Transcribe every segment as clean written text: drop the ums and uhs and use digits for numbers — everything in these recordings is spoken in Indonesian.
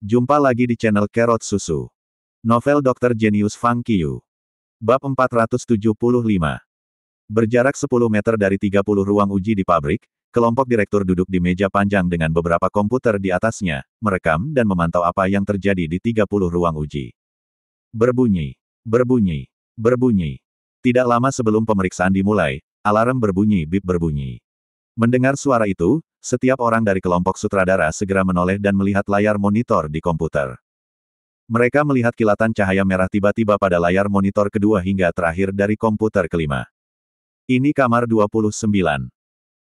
Jumpa lagi di channel Kerot Susu. Novel Dr. Genius Fang Qiu. Bab 475. Berjarak 10 meter dari 30 ruang uji di pabrik, kelompok direktur duduk di meja panjang dengan beberapa komputer di atasnya, merekam dan memantau apa yang terjadi di 30 ruang uji. Berbunyi, berbunyi, berbunyi. Tidak lama sebelum pemeriksaan dimulai, alarm berbunyi, bip berbunyi. Mendengar suara itu, setiap orang dari kelompok sutradara segera menoleh dan melihat layar monitor di komputer. Mereka melihat kilatan cahaya merah tiba-tiba pada layar monitor kedua hingga terakhir dari komputer kelima. Ini kamar 29.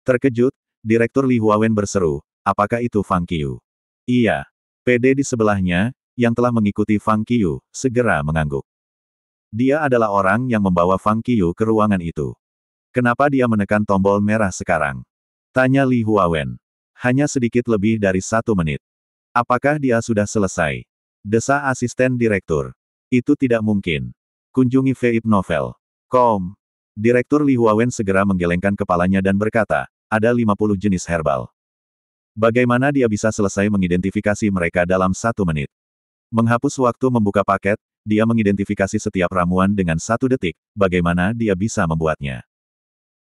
Terkejut, Direktur Li Huawen berseru, apakah itu Fang Qiu? Iya. PD di sebelahnya, yang telah mengikuti Fang Qiu, segera mengangguk. Dia adalah orang yang membawa Fang Qiu ke ruangan itu. Kenapa dia menekan tombol merah sekarang? Tanya Li Huawen. Hanya sedikit lebih dari 1 menit. Apakah dia sudah selesai? Desa asisten direktur. Itu tidak mungkin. Kunjungi VIP Novel. Com. Direktur Li Huawen segera menggelengkan kepalanya dan berkata, ada 50 jenis herbal. Bagaimana dia bisa selesai mengidentifikasi mereka dalam 1 menit? Menghapus waktu membuka paket, dia mengidentifikasi setiap ramuan dengan 1 detik, bagaimana dia bisa membuatnya?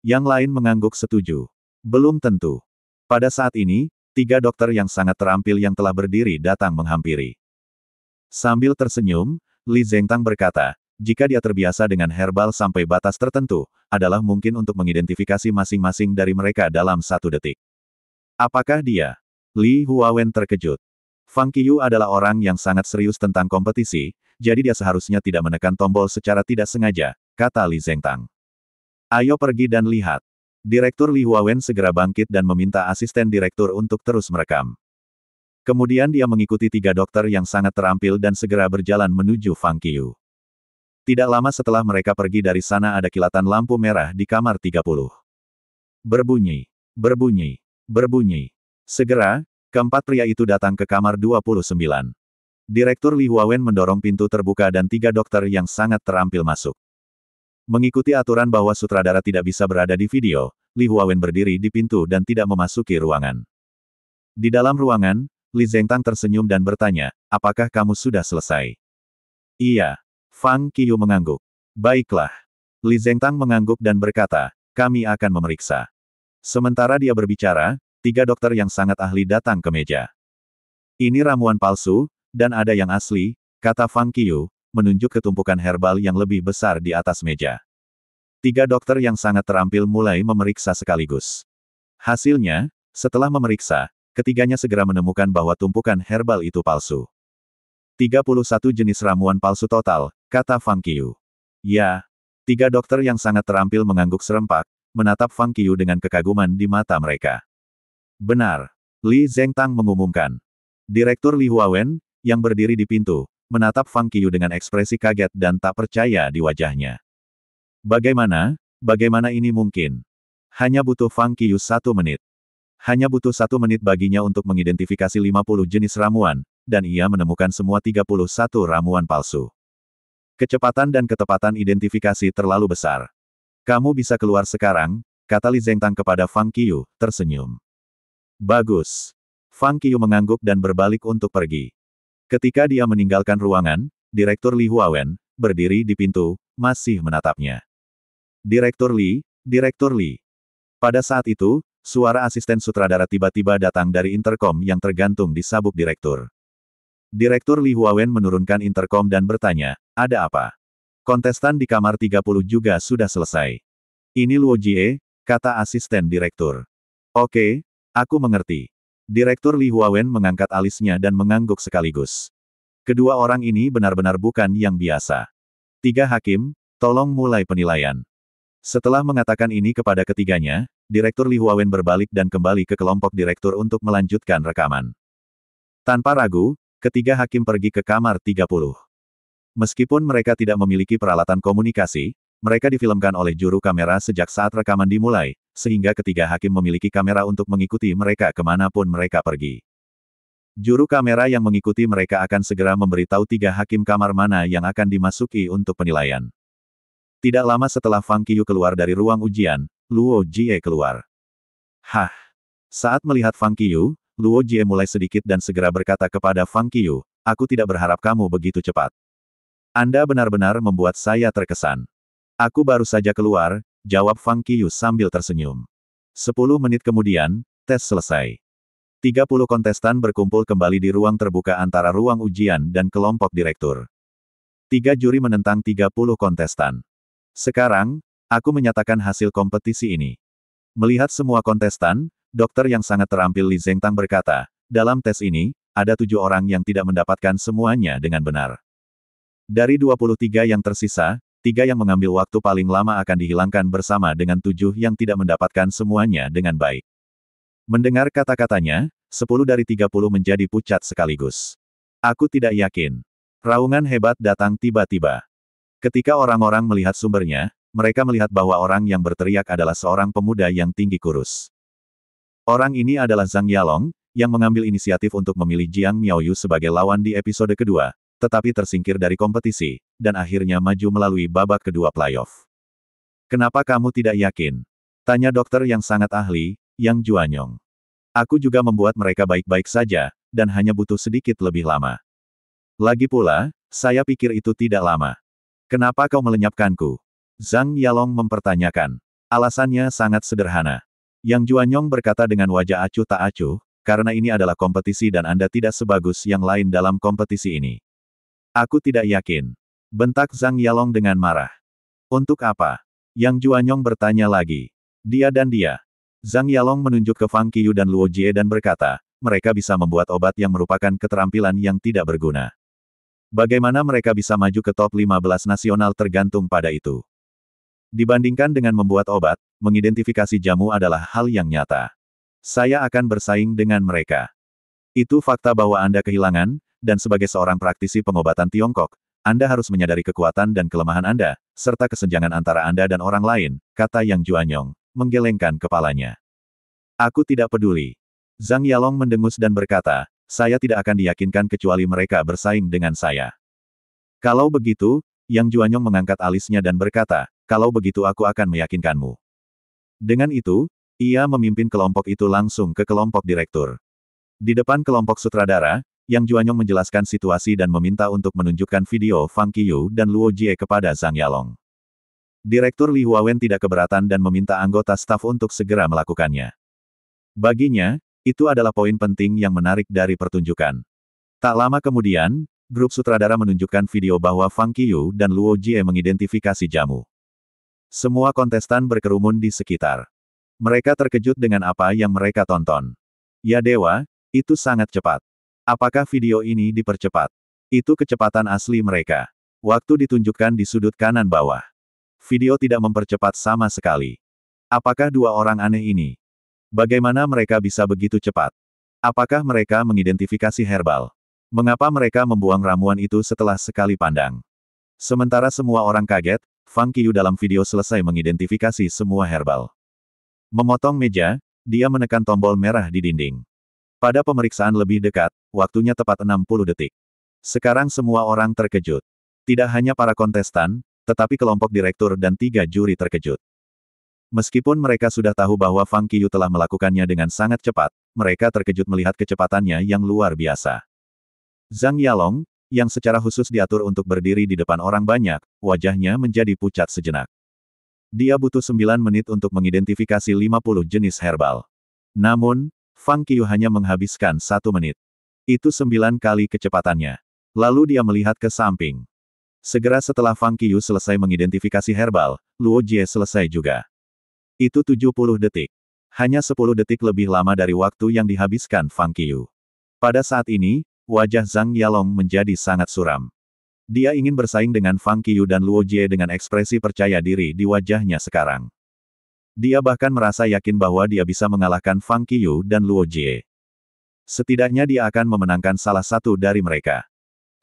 Yang lain mengangguk setuju. Belum tentu. Pada saat ini, 3 dokter yang sangat terampil yang telah berdiri datang menghampiri. Sambil tersenyum, Li Zhengtang berkata, jika dia terbiasa dengan herbal sampai batas tertentu, adalah mungkin untuk mengidentifikasi masing-masing dari mereka dalam 1 detik. Apakah dia? Li Huawen terkejut. Fang Qiu adalah orang yang sangat serius tentang kompetisi, jadi dia seharusnya tidak menekan tombol secara tidak sengaja, kata Li Zhengtang. Ayo pergi dan lihat. Direktur Li Huawen segera bangkit dan meminta asisten direktur untuk terus merekam. Kemudian dia mengikuti 3 dokter yang sangat terampil dan segera berjalan menuju Fang Qiu. Tidak lama setelah mereka pergi dari sana ada kilatan lampu merah di kamar 30. Berbunyi, berbunyi, berbunyi. Segera, keempat pria itu datang ke kamar 29. Direktur Li Huawen mendorong pintu terbuka dan 3 dokter yang sangat terampil masuk. Mengikuti aturan bahwa sutradara tidak bisa berada di video, Li Huawen berdiri di pintu dan tidak memasuki ruangan. Di dalam ruangan, Li Zhengtang tersenyum dan bertanya, apakah kamu sudah selesai? Iya. Fang Qiu mengangguk. Baiklah. Li Zhengtang mengangguk dan berkata, kami akan memeriksa. Sementara dia berbicara, 3 dokter yang sangat ahli datang ke meja. Ini ramuan palsu, dan ada yang asli, kata Fang Qiu, menunjuk ke tumpukan herbal yang lebih besar di atas meja. 3 dokter yang sangat terampil mulai memeriksa sekaligus. Hasilnya, setelah memeriksa, ketiganya segera menemukan bahwa tumpukan herbal itu palsu. 31 jenis ramuan palsu total, kata Fang Qiu. Ya. 3 dokter yang sangat terampil mengangguk serempak, menatap Fang Qiu dengan kekaguman di mata mereka. Benar. Li Zhengtang mengumumkan. Direktur Li Huawen, yang berdiri di pintu, menatap Fang Qiu dengan ekspresi kaget dan tak percaya di wajahnya. Bagaimana ini mungkin? Hanya butuh Fang Qiu 1 menit. Hanya butuh 1 menit baginya untuk mengidentifikasi 50 jenis ramuan, dan ia menemukan semua 31 ramuan palsu. Kecepatan dan ketepatan identifikasi terlalu besar. Kamu bisa keluar sekarang, kata Li Zhengtang kepada Fang Qiu, tersenyum. Bagus. Fang Qiu mengangguk dan berbalik untuk pergi. Ketika dia meninggalkan ruangan, Direktur Li Huawen, berdiri di pintu, masih menatapnya. Direktur Li. Pada saat itu, suara asisten sutradara tiba-tiba datang dari interkom yang tergantung di sabuk direktur. Direktur Li Huawen menurunkan interkom dan bertanya, ada apa? Kontestan di kamar 30 juga sudah selesai. Ini Luo Jie, kata asisten direktur. Oke, aku mengerti. Direktur Li Huawen mengangkat alisnya dan mengangguk sekaligus. Kedua orang ini benar-benar bukan yang biasa. 3 hakim, tolong mulai penilaian. Setelah mengatakan ini kepada ketiganya, Direktur Li Huawen berbalik dan kembali ke kelompok direktur untuk melanjutkan rekaman. Tanpa ragu, ketiga hakim pergi ke kamar 30. Meskipun mereka tidak memiliki peralatan komunikasi, mereka difilmkan oleh juru kamera sejak saat rekaman dimulai, sehingga ketiga hakim memiliki kamera untuk mengikuti mereka kemanapun mereka pergi. Juru kamera yang mengikuti mereka akan segera memberitahu 3 hakim kamar mana yang akan dimasuki untuk penilaian. Tidak lama setelah Fang Qiu keluar dari ruang ujian, Luo Jie keluar. Hah! Saat melihat Fang Qiu, Luo Jie mulai sedikit dan segera berkata kepada Fang Qiu, aku tidak berharap kamu begitu cepat. Anda benar-benar membuat saya terkesan. Aku baru saja keluar, jawab Fang Qiyu sambil tersenyum. 10 menit kemudian, tes selesai. 30 kontestan berkumpul kembali di ruang terbuka antara ruang ujian dan kelompok direktur. 3 juri menentang 30 kontestan. Sekarang, aku menyatakan hasil kompetisi ini. Melihat semua kontestan, dokter yang sangat terampil Li Zhengtang berkata, dalam tes ini, ada 7 orang yang tidak mendapatkan semuanya dengan benar. Dari 23 yang tersisa, 3 yang mengambil waktu paling lama akan dihilangkan bersama dengan 7 yang tidak mendapatkan semuanya dengan baik. Mendengar kata-katanya, 10 dari 30 menjadi pucat sekaligus. Aku tidak yakin. Raungan hebat datang tiba-tiba. Ketika orang-orang melihat sumbernya, mereka melihat bahwa orang yang berteriak adalah seorang pemuda yang tinggi kurus. Orang ini adalah Zhang Yalong, yang mengambil inisiatif untuk memilih Jiang Miaoyu sebagai lawan di episode kedua, tetapi tersingkir dari kompetisi, dan akhirnya maju melalui babak kedua playoff. Kenapa kamu tidak yakin? Tanya dokter yang sangat ahli, Yang Juanyong. Aku juga membuat mereka baik-baik saja, dan hanya butuh sedikit lebih lama. Lagi pula, saya pikir itu tidak lama. Kenapa kau melenyapkanku? Zhang Yalong mempertanyakan. Alasannya sangat sederhana. Yang Juanyong berkata dengan wajah acuh tak acuh, karena ini adalah kompetisi dan Anda tidak sebagus yang lain dalam kompetisi ini. Aku tidak yakin. Bentak Zhang Yalong dengan marah. Untuk apa? Yang Juanyong bertanya lagi. Dia dan dia. Zhang Yalong menunjuk ke Fang Qiyu dan Luo Jie dan berkata, mereka bisa membuat obat yang merupakan keterampilan yang tidak berguna. Bagaimana mereka bisa maju ke top 15 nasional tergantung pada itu. Dibandingkan dengan membuat obat, mengidentifikasi jamu adalah hal yang nyata. Saya akan bersaing dengan mereka. Itu fakta bahwa Anda kehilangan, dan sebagai seorang praktisi pengobatan Tiongkok, Anda harus menyadari kekuatan dan kelemahan Anda, serta kesenjangan antara Anda dan orang lain, kata Yang Juanyong, menggelengkan kepalanya. Aku tidak peduli. Zhang Yalong mendengus dan berkata, saya tidak akan diyakinkan kecuali mereka bersaing dengan saya. Kalau begitu, Yang Juanyong mengangkat alisnya dan berkata, kalau begitu aku akan meyakinkanmu. Dengan itu, ia memimpin kelompok itu langsung ke kelompok direktur. Di depan kelompok sutradara, Yang Juanyong menjelaskan situasi dan meminta untuk menunjukkan video Fang Qiyu dan Luo Jie kepada Zhang Yalong. Direktur Li Huawen tidak keberatan dan meminta anggota staf untuk segera melakukannya. Baginya, itu adalah poin penting yang menarik dari pertunjukan. Tak lama kemudian, grup sutradara menunjukkan video bahwa Fang Qiyu dan Luo Jie mengidentifikasi jamu. Semua kontestan berkerumun di sekitar. Mereka terkejut dengan apa yang mereka tonton. Ya dewa, itu sangat cepat. Apakah video ini dipercepat? Itu kecepatan asli mereka. Waktu ditunjukkan di sudut kanan bawah. Video tidak mempercepat sama sekali. Apakah dua orang aneh ini? Bagaimana mereka bisa begitu cepat? Apakah mereka mengidentifikasi herbal? Mengapa mereka membuang ramuan itu setelah sekali pandang? Sementara semua orang kaget, Fang Qiyu dalam video selesai mengidentifikasi semua herbal. Memotong meja, dia menekan tombol merah di dinding. Pada pemeriksaan lebih dekat, waktunya tepat 60 detik. Sekarang semua orang terkejut. Tidak hanya para kontestan, tetapi kelompok direktur dan 3 juri terkejut. Meskipun mereka sudah tahu bahwa Fang Qiyu telah melakukannya dengan sangat cepat, mereka terkejut melihat kecepatannya yang luar biasa. Zhang Yalong, yang secara khusus diatur untuk berdiri di depan orang banyak, wajahnya menjadi pucat sejenak. Dia butuh 9 menit untuk mengidentifikasi 50 jenis herbal. Namun, Fang Qiyu hanya menghabiskan 1 menit. Itu 9 kali kecepatannya. Lalu dia melihat ke samping. Segera setelah Fang Qiyu selesai mengidentifikasi herbal, Luo Jie selesai juga. Itu 70 detik. Hanya 10 detik lebih lama dari waktu yang dihabiskan Fang Qiyu. Pada saat ini, wajah Zhang Yalong menjadi sangat suram. Dia ingin bersaing dengan Fang Qiyu dan Luo Jie dengan ekspresi percaya diri di wajahnya sekarang. Dia bahkan merasa yakin bahwa dia bisa mengalahkan Fang Qiyu dan Luo Jie. Setidaknya dia akan memenangkan salah satu dari mereka.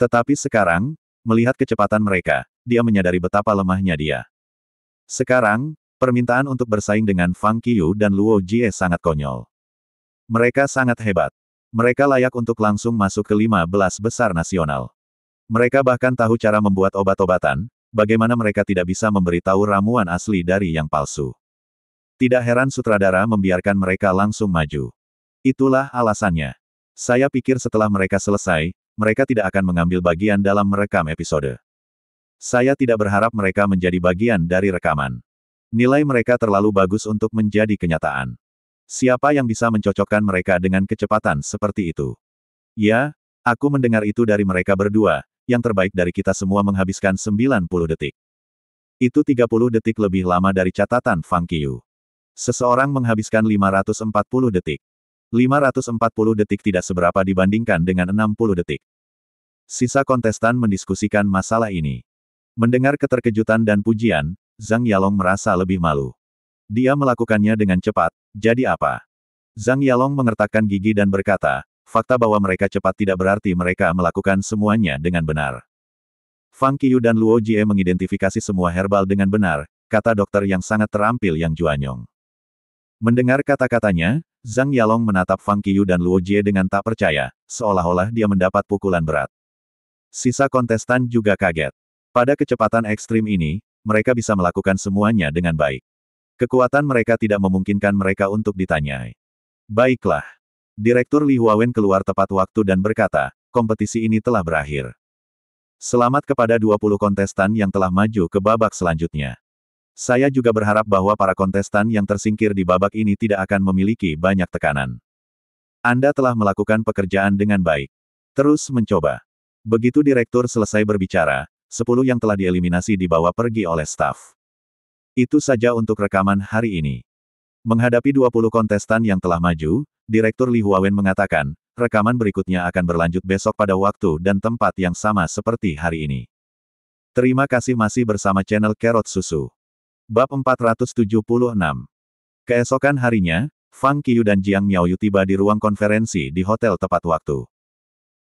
Tetapi sekarang, melihat kecepatan mereka, dia menyadari betapa lemahnya dia. Sekarang, permintaan untuk bersaing dengan Fang Qiyu dan Luo Jie sangat konyol. Mereka sangat hebat. Mereka layak untuk langsung masuk ke 15 besar nasional. Mereka bahkan tahu cara membuat obat-obatan, bagaimana mereka tidak bisa memberitahu ramuan asli dari yang palsu. Tidak heran sutradara membiarkan mereka langsung maju. Itulah alasannya. Saya pikir setelah mereka selesai, mereka tidak akan mengambil bagian dalam merekam episode. Saya tidak berharap mereka menjadi bagian dari rekaman. Nilai mereka terlalu bagus untuk menjadi kenyataan. Siapa yang bisa mencocokkan mereka dengan kecepatan seperti itu? Ya, aku mendengar itu dari mereka berdua, yang terbaik dari kita semua menghabiskan 90 detik. Itu 30 detik lebih lama dari catatan Fang Qiu. Seseorang menghabiskan 540 detik. 540 detik tidak seberapa dibandingkan dengan 60 detik. Sisa kontestan mendiskusikan masalah ini. Mendengar keterkejutan dan pujian, Zhang Yalong merasa lebih malu. Dia melakukannya dengan cepat, jadi apa? Zhang Yalong mengertakkan gigi dan berkata, fakta bahwa mereka cepat tidak berarti mereka melakukan semuanya dengan benar. Fang Qiu dan Luo Jie mengidentifikasi semua herbal dengan benar, kata dokter yang sangat terampil Yang Juanyong. Mendengar kata-katanya, Zhang Yalong menatap Fang Qiu dan Luo Jie dengan tak percaya, seolah-olah dia mendapat pukulan berat. Sisa kontestan juga kaget. Pada kecepatan ekstrim ini, mereka bisa melakukan semuanya dengan baik. Kekuatan mereka tidak memungkinkan mereka untuk ditanyai. Baiklah. Direktur Li Huawen keluar tepat waktu dan berkata, kompetisi ini telah berakhir. Selamat kepada 20 kontestan yang telah maju ke babak selanjutnya. Saya juga berharap bahwa para kontestan yang tersingkir di babak ini tidak akan memiliki banyak tekanan. Anda telah melakukan pekerjaan dengan baik. Terus mencoba. Begitu direktur selesai berbicara, 10 yang telah dieliminasi dibawa pergi oleh staf. Itu saja untuk rekaman hari ini. Menghadapi 20 kontestan yang telah maju, Direktur Li Huawen mengatakan, rekaman berikutnya akan berlanjut besok pada waktu dan tempat yang sama seperti hari ini. Terima kasih masih bersama channel Carrot Susu. Bab 476. Keesokan harinya, Fang Qiu dan Jiang Miaoyu tiba di ruang konferensi di hotel tepat waktu.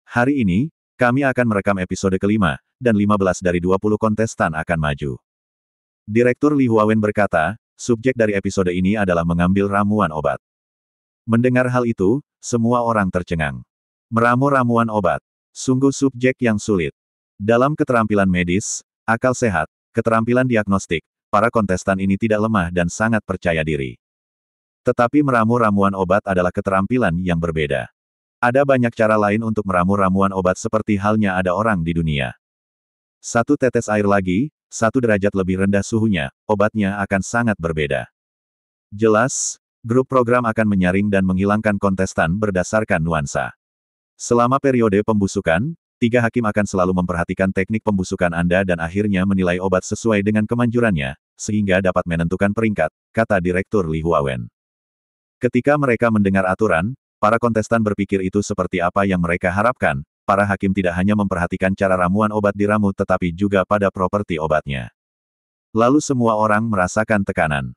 Hari ini, kami akan merekam episode kelima, dan 15 dari 20 kontestan akan maju. Direktur Li Huawen berkata, subjek dari episode ini adalah mengambil ramuan obat. Mendengar hal itu, semua orang tercengang. Meramu ramuan obat. Sungguh subjek yang sulit. Dalam keterampilan medis, akal sehat, keterampilan diagnostik, para kontestan ini tidak lemah dan sangat percaya diri. Tetapi meramu ramuan obat adalah keterampilan yang berbeda. Ada banyak cara lain untuk meramu ramuan obat seperti halnya ada orang di dunia. 1 tetes air lagi, 1 derajat lebih rendah suhunya, obatnya akan sangat berbeda. Jelas, grup program akan menyaring dan menghilangkan kontestan berdasarkan nuansa. Selama periode pembusukan, 3 hakim akan selalu memperhatikan teknik pembusukan Anda dan akhirnya menilai obat sesuai dengan kemanjurannya, sehingga dapat menentukan peringkat, kata Direktur Li Huawen. Ketika mereka mendengar aturan, para kontestan berpikir itu seperti apa yang mereka harapkan. Para hakim tidak hanya memperhatikan cara ramuan obat diramu tetapi juga pada properti obatnya. Lalu semua orang merasakan tekanan.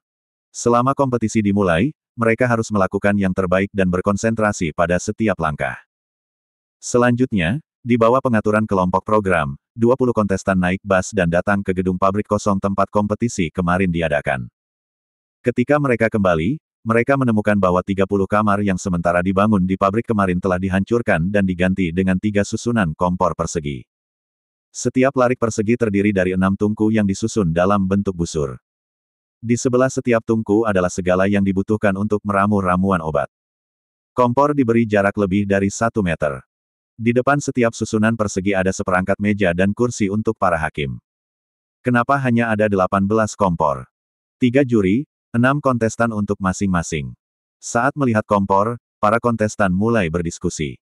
Selama kompetisi dimulai, mereka harus melakukan yang terbaik dan berkonsentrasi pada setiap langkah. Selanjutnya, di bawah pengaturan kelompok program, 20 kontestan naik bus dan datang ke gedung pabrik kosong tempat kompetisi kemarin diadakan. Ketika mereka kembali, mereka menemukan bahwa 30 kamar yang sementara dibangun di pabrik kemarin telah dihancurkan dan diganti dengan 3 susunan kompor persegi. Setiap larik persegi terdiri dari 6 tungku yang disusun dalam bentuk busur. Di sebelah setiap tungku adalah segala yang dibutuhkan untuk meramu ramuan obat. Kompor diberi jarak lebih dari 1 meter. Di depan setiap susunan persegi ada seperangkat meja dan kursi untuk para hakim. Kenapa hanya ada 18 kompor? 3 juri, 6 kontestan untuk masing-masing. Saat melihat kompor, para kontestan mulai berdiskusi.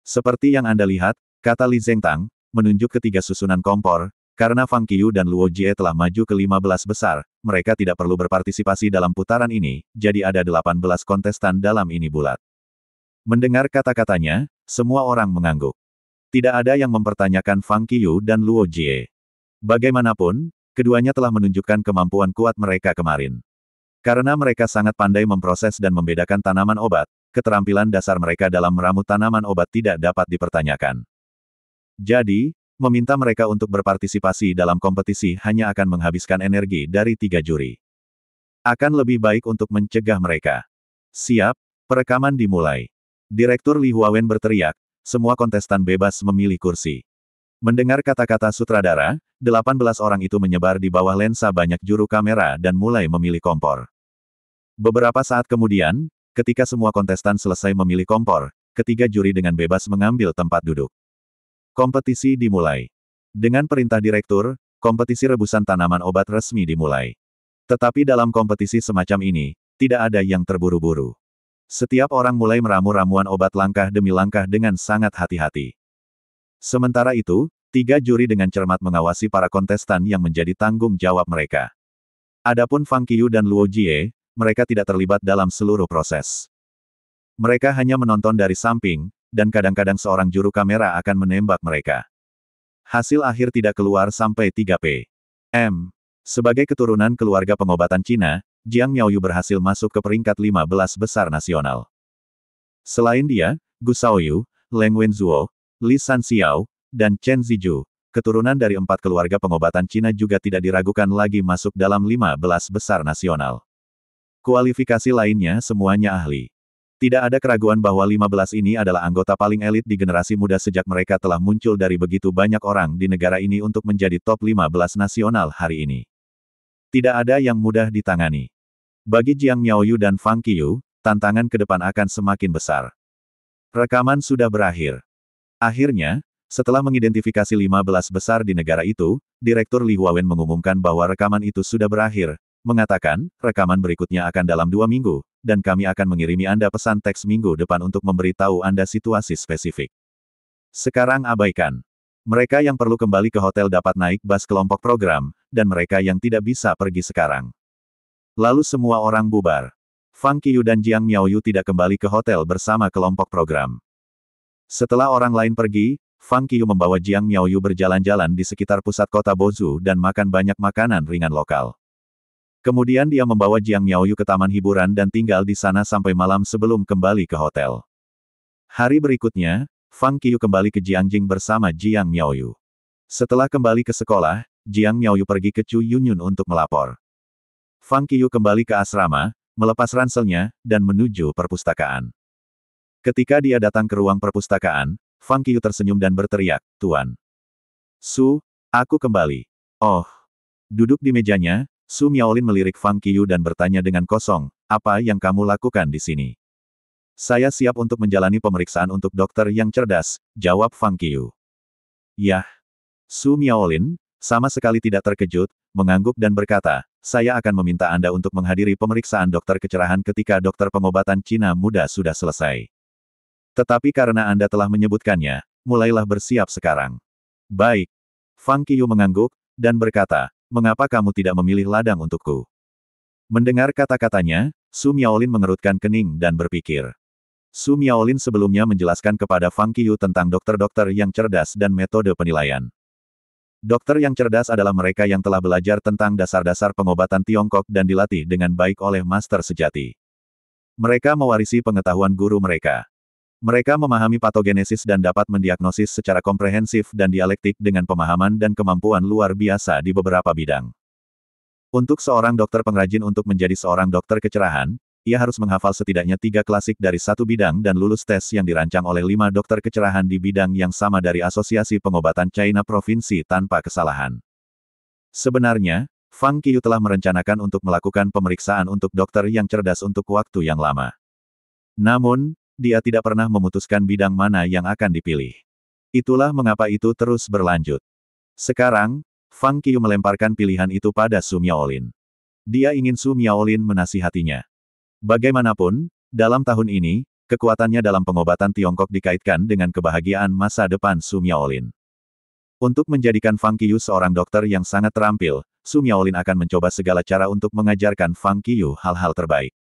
Seperti yang Anda lihat, kata Li Zhengtang, menunjuk ke 3 susunan kompor, karena Fang Qiu dan Luo Jie telah maju ke 15 besar, mereka tidak perlu berpartisipasi dalam putaran ini, jadi ada 18 kontestan dalam ini bulat. Mendengar kata-katanya, semua orang mengangguk. Tidak ada yang mempertanyakan Fang Qiu dan Luo Jie. Bagaimanapun, keduanya telah menunjukkan kemampuan kuat mereka kemarin. Karena mereka sangat pandai memproses dan membedakan tanaman obat, keterampilan dasar mereka dalam meramu tanaman obat tidak dapat dipertanyakan. Jadi, meminta mereka untuk berpartisipasi dalam kompetisi hanya akan menghabiskan energi dari 3 juri. Akan lebih baik untuk mencegah mereka. Siap, perekaman dimulai. Direktur Li Huawen berteriak, semua kontestan bebas memilih kursi. Mendengar kata-kata sutradara, 18 orang itu menyebar di bawah lensa banyak juru kamera dan mulai memilih kompor. Beberapa saat kemudian, ketika semua kontestan selesai memilih kompor, ketiga juri dengan bebas mengambil tempat duduk. Kompetisi dimulai. Dengan perintah direktur, kompetisi rebusan tanaman obat resmi dimulai. Tetapi dalam kompetisi semacam ini, tidak ada yang terburu-buru. Setiap orang mulai meramu ramuan obat langkah demi langkah dengan sangat hati-hati. Sementara itu, 3 juri dengan cermat mengawasi para kontestan yang menjadi tanggung jawab mereka. Adapun Fang Qiyu dan Luo Jie, mereka tidak terlibat dalam seluruh proses. Mereka hanya menonton dari samping, dan kadang-kadang seorang juru kamera akan menembak mereka. Hasil akhir tidak keluar sampai 3 p.m. Sebagai keturunan keluarga pengobatan Cina, Jiang Miaoyu berhasil masuk ke peringkat 15 besar nasional. Selain dia, Gu Shaoyu, Leng Wenzuo, Li Sanxiao, dan Chen Ziju, keturunan dari 4 keluarga pengobatan Cina juga tidak diragukan lagi masuk dalam 15 besar nasional. Kualifikasi lainnya semuanya ahli. Tidak ada keraguan bahwa 15 ini adalah anggota paling elit di generasi muda sejak mereka telah muncul dari begitu banyak orang di negara ini untuk menjadi top 15 nasional hari ini. Tidak ada yang mudah ditangani. Bagi Jiang Miaoyu dan Fang Qiyu, tantangan ke depan akan semakin besar. Rekaman sudah berakhir. Akhirnya, setelah mengidentifikasi 15 besar di negara itu, Direktur Li Huawen mengumumkan bahwa rekaman itu sudah berakhir, mengatakan, rekaman berikutnya akan dalam 2 minggu, dan kami akan mengirimi Anda pesan teks minggu depan untuk memberitahu Anda situasi spesifik. Sekarang abaikan. Mereka yang perlu kembali ke hotel dapat naik bus kelompok program, dan mereka yang tidak bisa pergi sekarang. Lalu semua orang bubar. Fang Qiyu dan Jiang Miaoyu tidak kembali ke hotel bersama kelompok program. Setelah orang lain pergi, Fang Qiyu membawa Jiang Miaoyu berjalan-jalan di sekitar pusat kota Bozu dan makan banyak makanan ringan lokal. Kemudian dia membawa Jiang Miaoyu ke taman hiburan dan tinggal di sana sampai malam sebelum kembali ke hotel. Hari berikutnya, Fang Qiyu kembali ke Jiangjing bersama Jiang Miaoyu. Setelah kembali ke sekolah, Jiang Miaoyu pergi ke Chu Yunyun untuk melapor. Fang Qiyu kembali ke asrama, melepas ranselnya, dan menuju perpustakaan. Ketika dia datang ke ruang perpustakaan, Fang Qiyu tersenyum dan berteriak, "Tuan Su, aku kembali." Oh. Duduk di mejanya, Su Miaolin melirik Fang Qiyu dan bertanya dengan kosong, "Apa yang kamu lakukan di sini?" "Saya siap untuk menjalani pemeriksaan untuk dokter yang cerdas," jawab Fang Qiyu. "Yah." Su Miaolin, sama sekali tidak terkejut, mengangguk dan berkata, "Saya akan meminta Anda untuk menghadiri pemeriksaan dokter kecerahan ketika dokter pengobatan Cina muda sudah selesai. Tetapi karena Anda telah menyebutkannya, mulailah bersiap sekarang." "Baik." Fang Qiyu mengangguk, dan berkata, "Mengapa kamu tidak memilih ladang untukku?" Mendengar kata-katanya, Su Miaolin mengerutkan kening dan berpikir. Su Miaolin sebelumnya menjelaskan kepada Fang Qiyu tentang dokter-dokter yang cerdas dan metode penilaian. Dokter yang cerdas adalah mereka yang telah belajar tentang dasar-dasar pengobatan Tiongkok dan dilatih dengan baik oleh master sejati. Mereka mewarisi pengetahuan guru mereka. Mereka memahami patogenesis dan dapat mendiagnosis secara komprehensif dan dialektik dengan pemahaman dan kemampuan luar biasa di beberapa bidang. Untuk seorang dokter pengrajin untuk menjadi seorang dokter kecerahan, ia harus menghafal setidaknya 3 klasik dari satu bidang dan lulus tes yang dirancang oleh 5 dokter kecerahan di bidang yang sama dari Asosiasi Pengobatan China Provinsi tanpa kesalahan. Sebenarnya, Fang Qiyu telah merencanakan untuk melakukan pemeriksaan untuk dokter yang cerdas untuk waktu yang lama. Namun, dia tidak pernah memutuskan bidang mana yang akan dipilih. Itulah mengapa itu terus berlanjut. Sekarang, Fang Qiyu melemparkan pilihan itu pada Su Miaolin. Dia ingin Su Miaolin menasihatinya. Bagaimanapun, dalam tahun ini, kekuatannya dalam pengobatan Tiongkok dikaitkan dengan kebahagiaan masa depan Su Miaolin. Untuk menjadikan Fang Qiyu seorang dokter yang sangat terampil, Su Miaolin akan mencoba segala cara untuk mengajarkan Fang Qiyu hal-hal terbaik.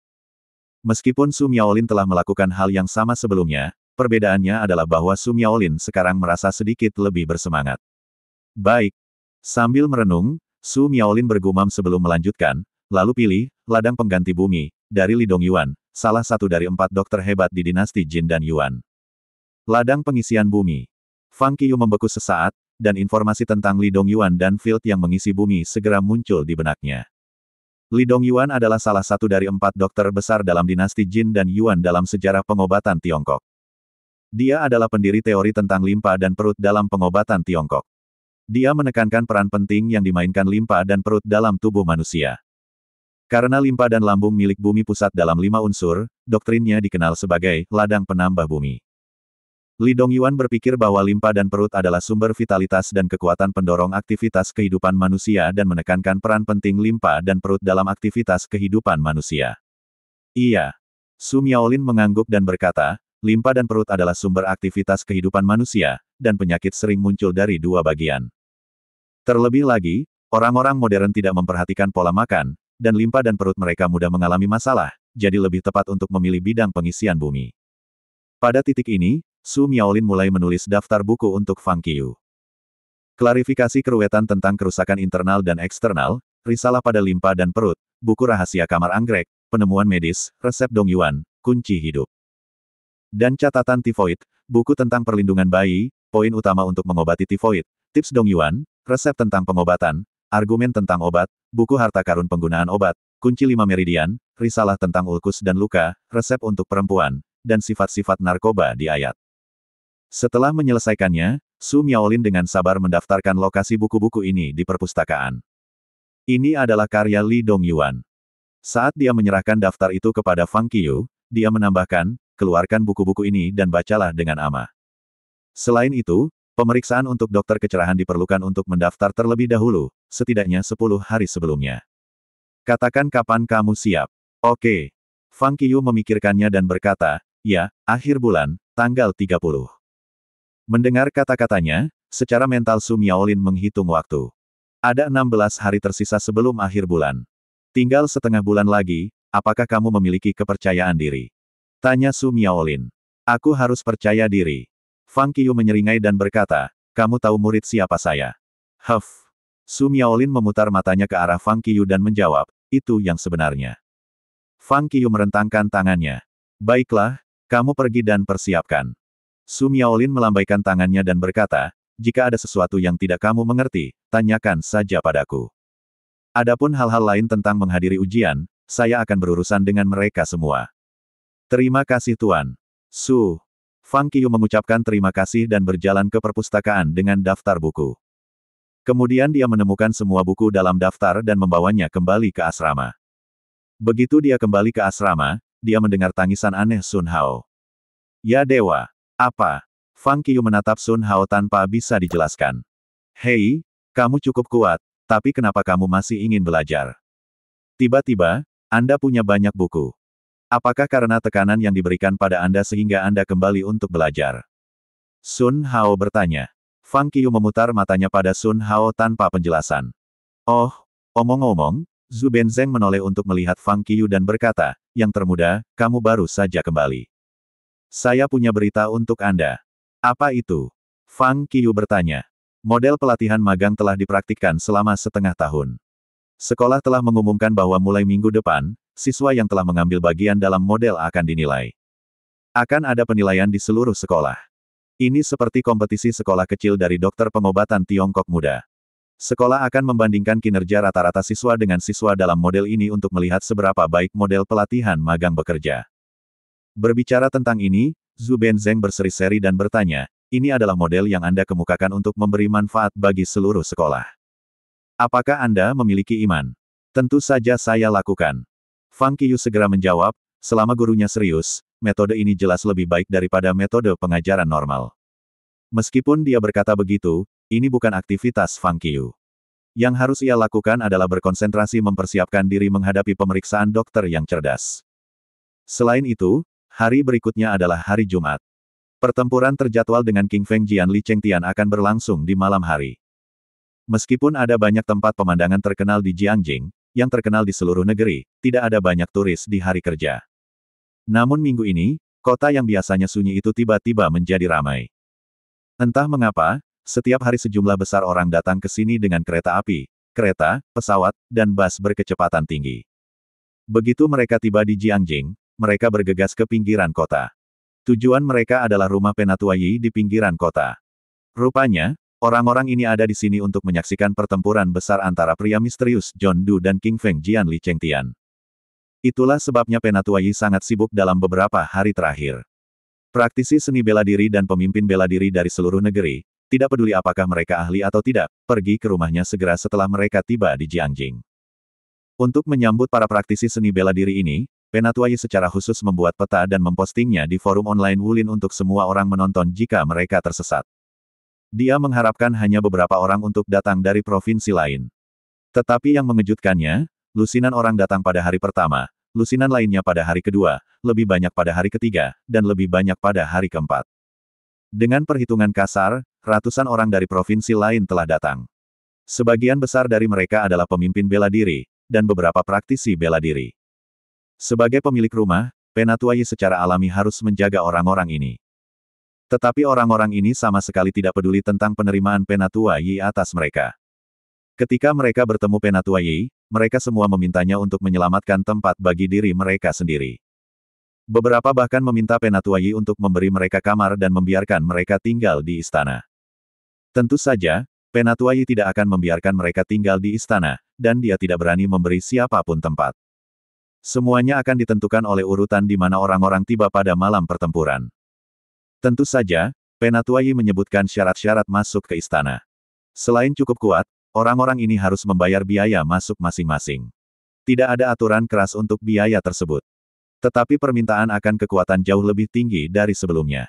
Meskipun Su Miaolin telah melakukan hal yang sama sebelumnya, perbedaannya adalah bahwa Su Miaolin sekarang merasa sedikit lebih bersemangat. "Baik." Sambil merenung, Su Miaolin bergumam sebelum melanjutkan, "Lalu pilih, ladang pengganti bumi, dari Li Dongyuan, salah satu dari 4 dokter hebat di dinasti Jin dan Yuan." Ladang pengisian bumi. Fang Qiyu membeku sesaat, dan informasi tentang Li Dongyuan dan field yang mengisi bumi segera muncul di benaknya. Li Dongyuan adalah salah satu dari 4 dokter besar dalam dinasti Jin dan Yuan dalam sejarah pengobatan Tiongkok. Dia adalah pendiri teori tentang limpa dan perut dalam pengobatan Tiongkok. Dia menekankan peran penting yang dimainkan limpa dan perut dalam tubuh manusia. Karena limpa dan lambung milik bumi pusat dalam 5 unsur, doktrinnya dikenal sebagai ladang penambah bumi. Li Dongyuan berpikir bahwa limpa dan perut adalah sumber vitalitas dan kekuatan pendorong aktivitas kehidupan manusia dan menekankan peran penting limpa dan perut dalam aktivitas kehidupan manusia. Iya. Su Miaolin mengangguk dan berkata, limpa dan perut adalah sumber aktivitas kehidupan manusia, dan penyakit sering muncul dari dua bagian. Terlebih lagi, orang-orang modern tidak memperhatikan pola makan, dan limpa dan perut mereka mudah mengalami masalah, jadi lebih tepat untuk memilih bidang pengisian bumi. Pada titik ini, Su Miaolin mulai menulis daftar buku untuk Fang Qiu. Klarifikasi keruwetan tentang kerusakan internal dan eksternal, risalah pada limpa dan perut, buku rahasia kamar anggrek, penemuan medis, resep Dongyuan, kunci hidup. Dan catatan tifoid, buku tentang perlindungan bayi, poin utama untuk mengobati tifoid, tips Dongyuan, resep tentang pengobatan, argumen tentang obat, buku harta karun penggunaan obat, kunci 5 meridian, risalah tentang ulkus dan luka, resep untuk perempuan, dan sifat-sifat narkoba di ayat. Setelah menyelesaikannya, Su Miaolin dengan sabar mendaftarkan lokasi buku-buku ini di perpustakaan. Ini adalah karya Li Dongyuan. Saat dia menyerahkan daftar itu kepada Fang Qiu, dia menambahkan, keluarkan buku-buku ini dan bacalah dengan ama. Selain itu, pemeriksaan untuk dokter kecerahan diperlukan untuk mendaftar terlebih dahulu, setidaknya 10 hari sebelumnya. Katakan kapan kamu siap. Oke. Fang Qiu memikirkannya dan berkata, ya, akhir bulan, tanggal 30. Mendengar kata-katanya, secara mental Su Miaolin menghitung waktu. Ada 16 hari tersisa sebelum akhir bulan. Tinggal setengah bulan lagi, apakah kamu memiliki kepercayaan diri? Tanya Su Miaolin. Aku harus percaya diri. Fang Qiu menyeringai dan berkata, kamu tahu murid siapa saya? Huff. Su Miaolin memutar matanya ke arah Fang Qiu dan menjawab, itu yang sebenarnya. Fang Qiu merentangkan tangannya. Baiklah, kamu pergi dan persiapkan. Su Miaolin melambaikan tangannya dan berkata, jika ada sesuatu yang tidak kamu mengerti, tanyakan saja padaku. Adapun hal-hal lain tentang menghadiri ujian, saya akan berurusan dengan mereka semua. Terima kasih Tuan. Su. Fang Qiu mengucapkan terima kasih dan berjalan ke perpustakaan dengan daftar buku. Kemudian dia menemukan semua buku dalam daftar dan membawanya kembali ke asrama. Begitu dia kembali ke asrama, dia mendengar tangisan aneh Sun Hao. Ya dewa. Apa? Fang Qiu menatap Sun Hao tanpa bisa dijelaskan. Hei, kamu cukup kuat, tapi kenapa kamu masih ingin belajar? Tiba-tiba, Anda punya banyak buku. Apakah karena tekanan yang diberikan pada Anda sehingga Anda kembali untuk belajar? Sun Hao bertanya. Fang Qiu memutar matanya pada Sun Hao tanpa penjelasan. Oh, omong-omong, Zhu Benzeng menoleh untuk melihat Fang Qiu dan berkata, yang termuda, kamu baru saja kembali. Saya punya berita untuk Anda. Apa itu? Fang Qiu bertanya. Model pelatihan magang telah dipraktikkan selama setengah tahun. Sekolah telah mengumumkan bahwa mulai minggu depan, siswa yang telah mengambil bagian dalam model akan dinilai. Akan ada penilaian di seluruh sekolah. Ini seperti kompetisi sekolah kecil dari dokter pengobatan Tiongkok muda. Sekolah akan membandingkan kinerja rata-rata siswa dengan siswa dalam model ini untuk melihat seberapa baik model pelatihan magang bekerja. Berbicara tentang ini, Zhu Benzeng berseri-seri dan bertanya, ini adalah model yang Anda kemukakan untuk memberi manfaat bagi seluruh sekolah. Apakah Anda memiliki iman? Tentu saja saya lakukan. Fang Qiu segera menjawab, selama gurunya serius, metode ini jelas lebih baik daripada metode pengajaran normal. Meskipun dia berkata begitu, ini bukan aktivitas Fang Qiu. Yang harus ia lakukan adalah berkonsentrasi mempersiapkan diri menghadapi pemeriksaan dokter yang cerdas. Selain itu, hari berikutnya adalah hari Jumat. Pertempuran terjadwal dengan King Feng Jian Li Chengtian akan berlangsung di malam hari. Meskipun ada banyak tempat pemandangan terkenal di Jiangjing, yang terkenal di seluruh negeri, tidak ada banyak turis di hari kerja. Namun minggu ini, kota yang biasanya sunyi itu tiba-tiba menjadi ramai. Entah mengapa, setiap hari sejumlah besar orang datang ke sini dengan kereta api, kereta, pesawat, dan bus berkecepatan tinggi. Begitu mereka tiba di Jiangjing, mereka bergegas ke pinggiran kota. Tujuan mereka adalah rumah Penatua Yi di pinggiran kota. Rupanya, orang-orang ini ada di sini untuk menyaksikan pertempuran besar antara pria misterius John Du dan King Feng Jian Li Chengtian. Itulah sebabnya Penatua Yi sangat sibuk dalam beberapa hari terakhir. Praktisi seni bela diri dan pemimpin bela diri dari seluruh negeri, tidak peduli apakah mereka ahli atau tidak, pergi ke rumahnya segera setelah mereka tiba di Jiangjing. Untuk menyambut para praktisi seni bela diri ini, Penatua Yi secara khusus membuat peta dan mempostingnya di forum online Wulin untuk semua orang menonton jika mereka tersesat. Dia mengharapkan hanya beberapa orang untuk datang dari provinsi lain. Tetapi yang mengejutkannya, lusinan orang datang pada hari pertama, lusinan lainnya pada hari kedua, lebih banyak pada hari ketiga, dan lebih banyak pada hari keempat. Dengan perhitungan kasar, ratusan orang dari provinsi lain telah datang. Sebagian besar dari mereka adalah pemimpin bela diri, dan beberapa praktisi bela diri. Sebagai pemilik rumah, Penatua Yi secara alami harus menjaga orang-orang ini. Tetapi orang-orang ini sama sekali tidak peduli tentang penerimaan Penatua Yi atas mereka. Ketika mereka bertemu Penatua Yi, mereka semua memintanya untuk menyelamatkan tempat bagi diri mereka sendiri. Beberapa bahkan meminta Penatua Yi untuk memberi mereka kamar dan membiarkan mereka tinggal di istana. Tentu saja, Penatua Yi tidak akan membiarkan mereka tinggal di istana, dan dia tidak berani memberi siapapun tempat. Semuanya akan ditentukan oleh urutan di mana orang-orang tiba pada malam pertempuran. Tentu saja, Penatua Yi menyebutkan syarat-syarat masuk ke istana. Selain cukup kuat, orang-orang ini harus membayar biaya masuk masing-masing. Tidak ada aturan keras untuk biaya tersebut. Tetapi permintaan akan kekuatan jauh lebih tinggi dari sebelumnya.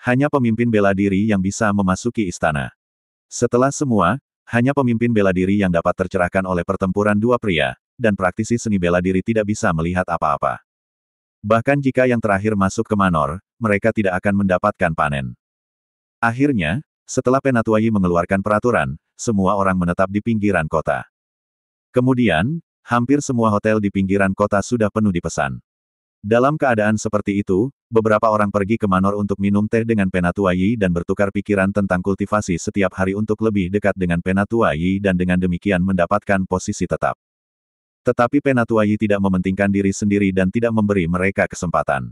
Hanya pemimpin bela diri yang bisa memasuki istana. Setelah semua, hanya pemimpin bela diri yang dapat tercerahkan oleh pertempuran dua pria, dan praktisi seni bela diri tidak bisa melihat apa-apa. Bahkan jika yang terakhir masuk ke Manor, mereka tidak akan mendapatkan panen. Akhirnya, setelah Penatua Yi mengeluarkan peraturan, semua orang menetap di pinggiran kota. Kemudian, hampir semua hotel di pinggiran kota sudah penuh dipesan. Dalam keadaan seperti itu, beberapa orang pergi ke Manor untuk minum teh dengan Penatua Yi dan bertukar pikiran tentang kultivasi setiap hari untuk lebih dekat dengan Penatua Yi dan dengan demikian mendapatkan posisi tetap. Tetapi Penatua Yi tidak mementingkan diri sendiri dan tidak memberi mereka kesempatan.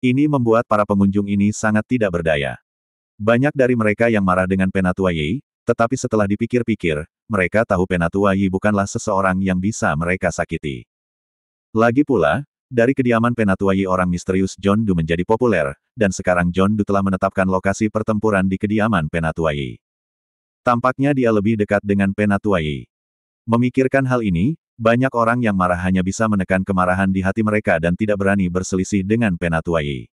Ini membuat para pengunjung ini sangat tidak berdaya. Banyak dari mereka yang marah dengan Penatua Yi, tetapi setelah dipikir-pikir, mereka tahu Penatua Yi bukanlah seseorang yang bisa mereka sakiti. Lagi pula, dari kediaman Penatua Yi orang misterius John Doe menjadi populer, dan sekarang John Doe telah menetapkan lokasi pertempuran di kediaman Penatua Yi. Tampaknya dia lebih dekat dengan Penatua Yi. Memikirkan hal ini, banyak orang yang marah hanya bisa menekan kemarahan di hati mereka dan tidak berani berselisih dengan Penatua Yi.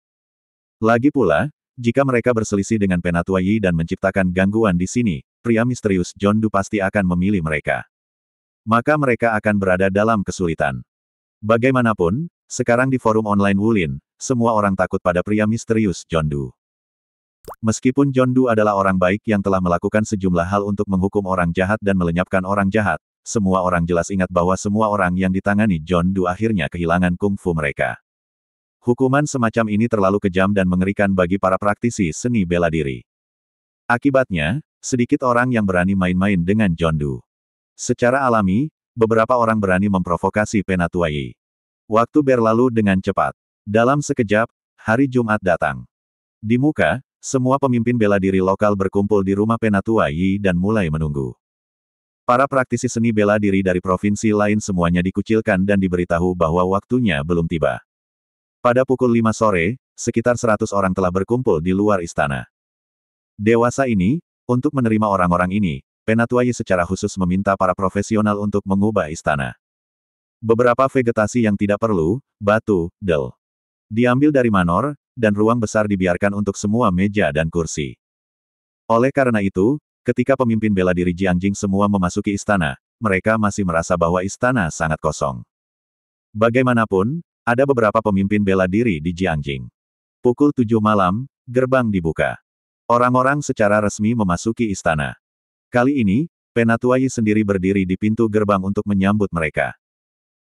Lagi pula, jika mereka berselisih dengan Penatua Yi dan menciptakan gangguan di sini, pria misterius John Doe pasti akan memilih mereka. Maka mereka akan berada dalam kesulitan. Bagaimanapun, sekarang di forum online Wulin, semua orang takut pada pria misterius John Doe. Meskipun John Doe adalah orang baik yang telah melakukan sejumlah hal untuk menghukum orang jahat dan melenyapkan orang jahat, semua orang jelas ingat bahwa semua orang yang ditangani John Doe akhirnya kehilangan kungfu mereka. Hukuman semacam ini terlalu kejam dan mengerikan bagi para praktisi seni bela diri. Akibatnya, sedikit orang yang berani main-main dengan John Doe. Secara alami, beberapa orang berani memprovokasi Penatua Yi. Waktu berlalu dengan cepat. Dalam sekejap, hari Jumat datang. Di muka, semua pemimpin bela diri lokal berkumpul di rumah Penatua Yi dan mulai menunggu. Para praktisi seni bela diri dari provinsi lain semuanya dikucilkan dan diberitahu bahwa waktunya belum tiba. Pada pukul 5 sore, sekitar 100 orang telah berkumpul di luar istana. Dewasa ini, untuk menerima orang-orang ini, Penatua Yi secara khusus meminta para profesional untuk mengubah istana. Beberapa vegetasi yang tidak perlu, batu, del, diambil dari Manor, dan ruang besar dibiarkan untuk semua meja dan kursi. Oleh karena itu, ketika pemimpin bela diri Jiangjing semua memasuki istana, mereka masih merasa bahwa istana sangat kosong. Bagaimanapun, ada beberapa pemimpin bela diri di Jiangjing. Pukul 7 malam, gerbang dibuka. Orang-orang secara resmi memasuki istana. Kali ini, Penatua Yi sendiri berdiri di pintu gerbang untuk menyambut mereka.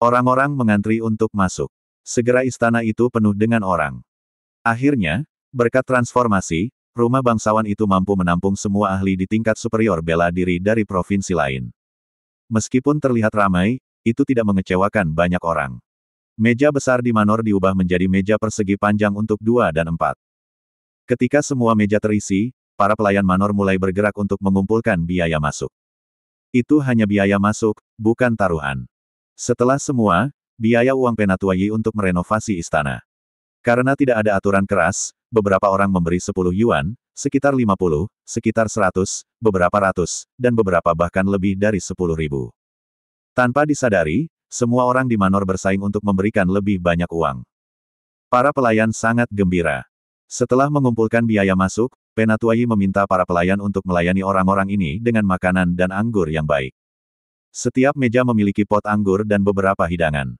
Orang-orang mengantri untuk masuk. Segera istana itu penuh dengan orang. Akhirnya, berkat transformasi, rumah bangsawan itu mampu menampung semua ahli di tingkat superior bela diri dari provinsi lain. Meskipun terlihat ramai, itu tidak mengecewakan banyak orang. Meja besar di Manor diubah menjadi meja persegi panjang untuk 2 dan 4. Ketika semua meja terisi, para pelayan Manor mulai bergerak untuk mengumpulkan biaya masuk. Itu hanya biaya masuk, bukan taruhan. Setelah semua, biaya uang Penatua Yi untuk merenovasi istana. Karena tidak ada aturan keras, beberapa orang memberi 10 yuan, sekitar 50, sekitar 100, beberapa ratus, dan beberapa bahkan lebih dari 10.000. Tanpa disadari, semua orang di Manor bersaing untuk memberikan lebih banyak uang. Para pelayan sangat gembira. Setelah mengumpulkan biaya masuk, Penatuai meminta para pelayan untuk melayani orang-orang ini dengan makanan dan anggur yang baik. Setiap meja memiliki pot anggur dan beberapa hidangan.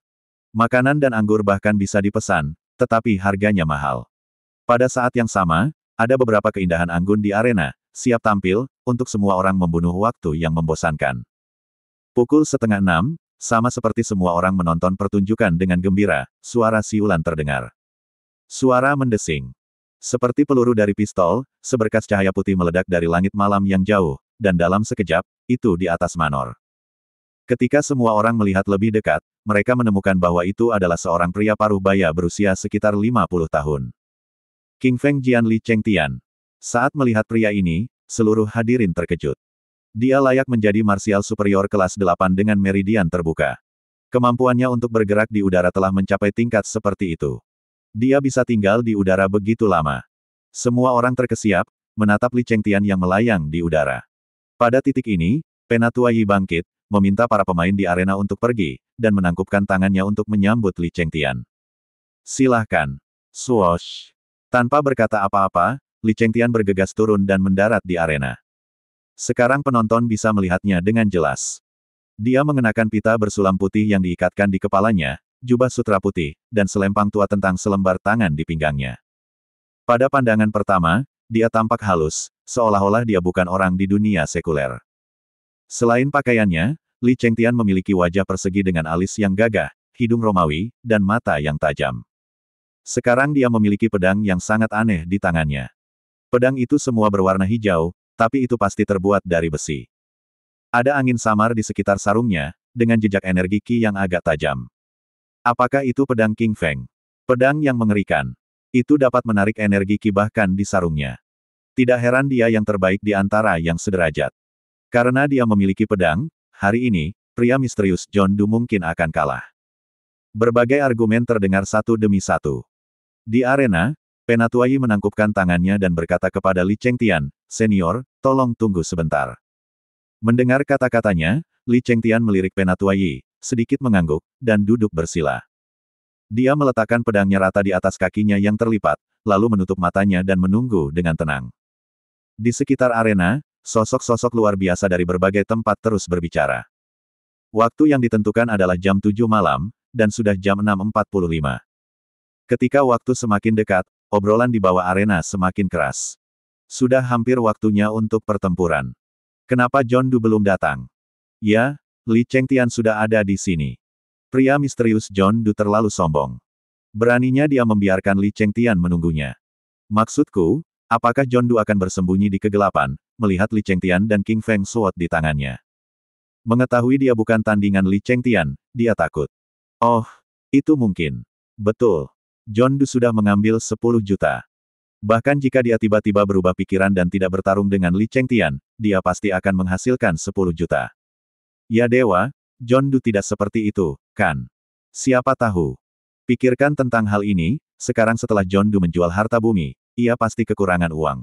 Makanan dan anggur bahkan bisa dipesan, tetapi harganya mahal. Pada saat yang sama, ada beberapa keindahan anggun di arena, siap tampil, untuk semua orang membunuh waktu yang membosankan. Pukul 5:30, sama seperti semua orang menonton pertunjukan dengan gembira, suara siulan terdengar. Suara mendesing. Seperti peluru dari pistol, seberkas cahaya putih meledak dari langit malam yang jauh, dan dalam sekejap, itu di atas Manor. Ketika semua orang melihat lebih dekat, mereka menemukan bahwa itu adalah seorang pria paruh baya berusia sekitar 50 tahun. King Feng Jian Li Chengtian. Saat melihat pria ini, seluruh hadirin terkejut. Dia layak menjadi marsial superior kelas 8 dengan meridian terbuka. Kemampuannya untuk bergerak di udara telah mencapai tingkat seperti itu. Dia bisa tinggal di udara begitu lama. Semua orang terkesiap, menatap Li Chengtian yang melayang di udara. Pada titik ini, Penatuai bangkit, meminta para pemain di arena untuk pergi, dan menangkupkan tangannya untuk menyambut Li Chengtian. Silahkan. Swoosh. Tanpa berkata apa-apa, Li Chengtian bergegas turun dan mendarat di arena. Sekarang penonton bisa melihatnya dengan jelas. Dia mengenakan pita bersulam putih yang diikatkan di kepalanya, jubah sutra putih, dan selempang tua tentang selembar tangan di pinggangnya. Pada pandangan pertama, dia tampak halus, seolah-olah dia bukan orang di dunia sekuler. Selain pakaiannya, Li Chengtian memiliki wajah persegi dengan alis yang gagah, hidung Romawi, dan mata yang tajam. Sekarang dia memiliki pedang yang sangat aneh di tangannya. Pedang itu semua berwarna hijau, tapi itu pasti terbuat dari besi. Ada angin samar di sekitar sarungnya, dengan jejak energi Qi yang agak tajam. Apakah itu pedang King Feng? Pedang yang mengerikan. Itu dapat menarik energi Qi bahkan di sarungnya. Tidak heran dia yang terbaik di antara yang sederajat. Karena dia memiliki pedang, hari ini, pria misterius John Du mungkin akan kalah. Berbagai argumen terdengar satu demi satu. Di arena, Penatuai menangkupkan tangannya dan berkata kepada Li Chengtian, "Senior, tolong tunggu sebentar." Mendengar kata-katanya, Li Chengtian melirik Penatuai, sedikit mengangguk, dan duduk bersila. Dia meletakkan pedangnya rata di atas kakinya yang terlipat, lalu menutup matanya dan menunggu dengan tenang. Di sekitar arena, sosok-sosok luar biasa dari berbagai tempat terus berbicara. Waktu yang ditentukan adalah jam 7 malam, dan sudah jam 6:45. Ketika waktu semakin dekat, obrolan di bawah arena semakin keras. Sudah hampir waktunya untuk pertempuran. Kenapa John Du belum datang? Ya, Li Chengtian sudah ada di sini. Pria misterius John Du terlalu sombong. Beraninya dia membiarkan Li Chengtian menunggunya. Maksudku, apakah John Du akan bersembunyi di kegelapan, melihat Li Chengtian dan King Feng Sword di tangannya? Mengetahui dia bukan tandingan Li Chengtian, dia takut. Oh, itu mungkin. Betul. John Du sudah mengambil 10 juta. Bahkan jika dia tiba-tiba berubah pikiran dan tidak bertarung dengan Li Chengtian, dia pasti akan menghasilkan 10 juta. Ya dewa, John Du tidak seperti itu, kan? Siapa tahu? Pikirkan tentang hal ini, sekarang setelah John Du menjual harta bumi, ia pasti kekurangan uang.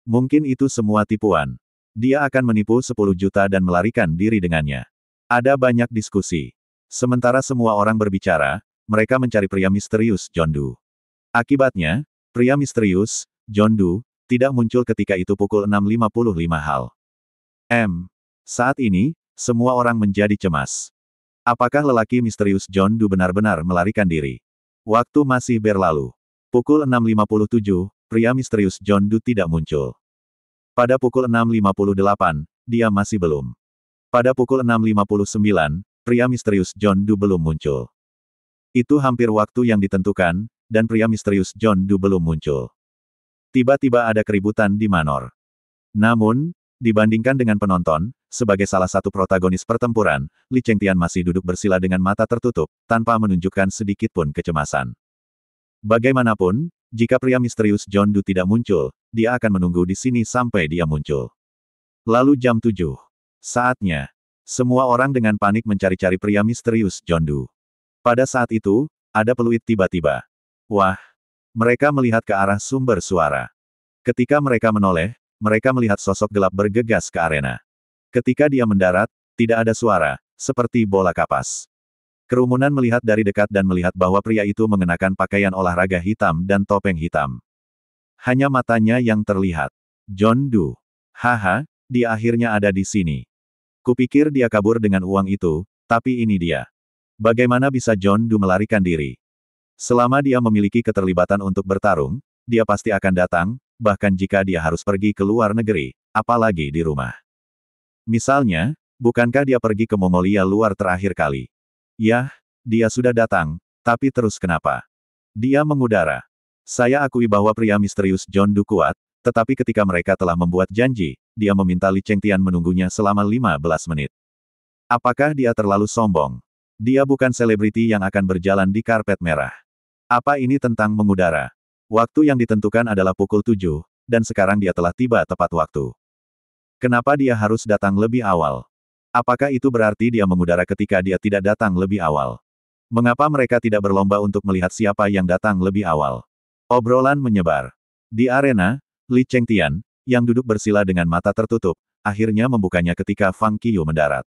Mungkin itu semua tipuan. Dia akan menipu 10 juta dan melarikan diri dengannya. Ada banyak diskusi. Sementara semua orang berbicara, mereka mencari pria misterius John Du. Akibatnya, pria misterius, John Du, tidak muncul ketika itu pukul 6:55 HAL. Saat ini, semua orang menjadi cemas. Apakah lelaki misterius John Du benar-benar melarikan diri? Waktu masih berlalu. Pukul 6:57, pria misterius John Du tidak muncul. Pada pukul 6:58, dia masih belum. Pada pukul 6:59, pria misterius John Du belum muncul. Itu hampir waktu yang ditentukan, dan pria misterius John Du belum muncul. Tiba-tiba ada keributan di Manor. Namun, dibandingkan dengan penonton, sebagai salah satu protagonis pertempuran, Li Chengtian masih duduk bersila dengan mata tertutup, tanpa menunjukkan sedikitpun kecemasan. Bagaimanapun, jika pria misterius John Du tidak muncul, dia akan menunggu di sini sampai dia muncul. Lalu jam 7. Saatnya. Semua orang dengan panik mencari-cari pria misterius John Du. Pada saat itu, ada peluit tiba-tiba. Wah! Mereka melihat ke arah sumber suara. Ketika mereka menoleh, mereka melihat sosok gelap bergegas ke arena. Ketika dia mendarat, tidak ada suara, seperti bola kapas. Kerumunan melihat dari dekat dan melihat bahwa pria itu mengenakan pakaian olahraga hitam dan topeng hitam. Hanya matanya yang terlihat. John Doe. Haha, dia akhirnya ada di sini. Kupikir dia kabur dengan uang itu, tapi ini dia. Bagaimana bisa John Doe melarikan diri? Selama dia memiliki keterlibatan untuk bertarung, dia pasti akan datang, bahkan jika dia harus pergi ke luar negeri, apalagi di rumah. Misalnya, bukankah dia pergi ke Mongolia luar terakhir kali? Yah, dia sudah datang, tapi terus kenapa? Dia mengudara. Saya akui bahwa pria misterius John Doe kuat, tetapi ketika mereka telah membuat janji, dia meminta Li Chengtian menunggunya selama 15 menit. Apakah dia terlalu sombong? Dia bukan selebriti yang akan berjalan di karpet merah. Apa ini tentang mengudara? Waktu yang ditentukan adalah pukul 7, dan sekarang dia telah tiba tepat waktu. Kenapa dia harus datang lebih awal? Apakah itu berarti dia mengudara ketika dia tidak datang lebih awal? Mengapa mereka tidak berlomba untuk melihat siapa yang datang lebih awal? Obrolan menyebar. Di arena, Li Chengtian, yang duduk bersila dengan mata tertutup, akhirnya membukanya ketika Fang Qiyu mendarat.